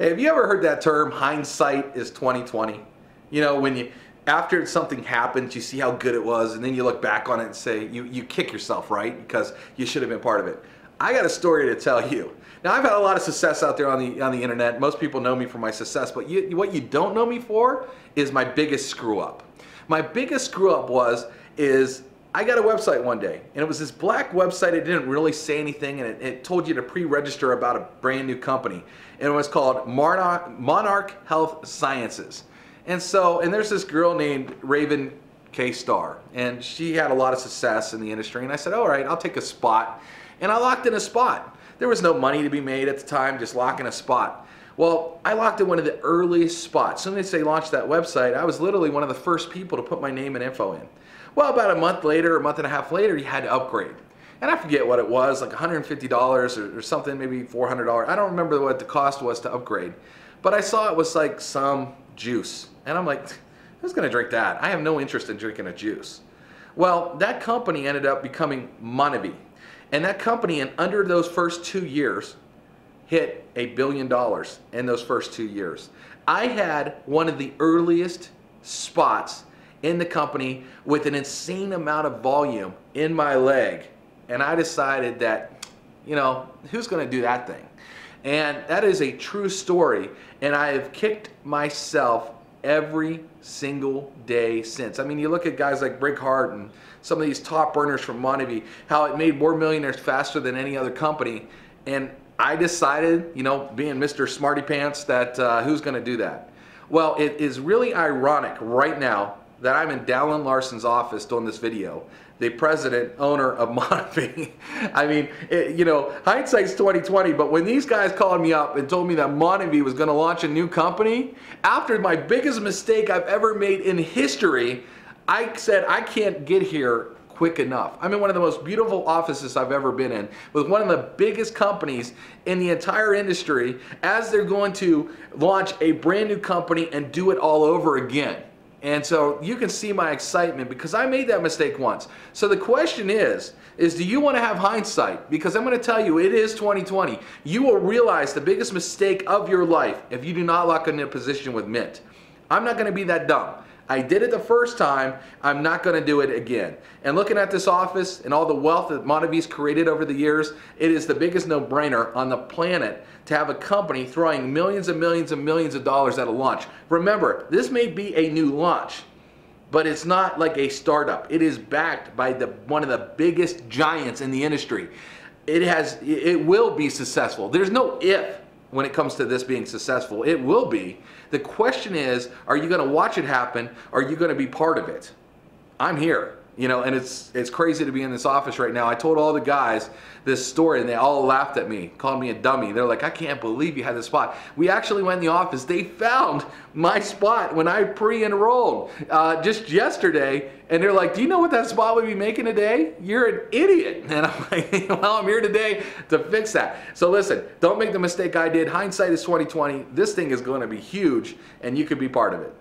Hey, have you ever heard that term, hindsight is 2020? You know, when after something happens, you see how good it was, and then you look back on it and say, you kick yourself, right? Because you should have been part of it. I got a story to tell you. Now, I've had a lot of success out there on the internet. Most people know me for my success, but what you don't know me for is my biggest screw up. My biggest screw up is I got a website one day, and it was this black website. It didn't really say anything, and it told you to pre-register about a brand new company. And it was called Monarch Health Sciences. And there's this girl named Raven K. Starr, and she had a lot of success in the industry. And I said, all right, I'll take a spot. And I locked in a spot. There was no money to be made at the time, just locking a spot. Well, I locked in one of the earliest spots. As soon as they launched that website, I was literally one of the first people to put my name and info in. Well, about a month later, a month and a half later, you had to upgrade. And I forget what it was, like $150 or something, maybe $400. I don't remember what the cost was to upgrade. But I saw it was like some juice. And I'm like, who's going to drink that? I have no interest in drinking a juice. Well, that company ended up becoming Monavie. And that company, in under those first 2 years, hit $1 billion in those first 2 years. I had one of the earliest spots in the company with an insane amount of volume in my leg. And I decided that, you know, who's going to do that thing? And that is a true story. And I have kicked myself every single day since. I mean, you look at guys like Rick Hart and some of these top earners from Monavie, how it made more millionaires faster than any other company. And I decided, you know, being Mr. Smarty Pants, that who's going to do that? Well, it is really ironic right now that I'm in Dallin Larson's office doing this video, the president, owner of Monavie. I mean, you know, hindsight's 2020, but when these guys called me up and told me that Monavie was gonna launch a new company, after my biggest mistake I've ever made in history, I said, I can't get here quick enough. I'm in one of the most beautiful offices I've ever been in, with one of the biggest companies in the entire industry, as they're going to launch a brand new company and do it all over again. And so you can see my excitement because I made that mistake once. So the question is do you want to have hindsight? Because I'm going to tell you, it is 2020. You will realize the biggest mistake of your life if you do not lock in a position with Mynt. I'm not going to be that dumb. I did it the first time. I'm not going to do it again. And looking at this office and all the wealth that Monavie's created over the years, it is the biggest no-brainer on the planet to have a company throwing millions and millions and millions of dollars at a launch. Remember, this may be a new launch, but it's not like a startup. It is backed by one of the biggest giants in the industry. It will be successful. There's no if when it comes to this being successful. It will be. The question is, are you going to watch it happen? Or are you going to be part of it? I'm here. You know, and it's crazy to be in this office right now. I told all the guys this story, and they all laughed at me, called me a dummy. They're like, I can't believe you had this spot. We actually went in the office. They found my spot when I pre-enrolled just yesterday, and they're like, do you know what that spot would be making today? You're an idiot. And I'm like, well, I'm here today to fix that. So listen, don't make the mistake I did. Hindsight is 2020. This thing is going to be huge, and you could be part of it.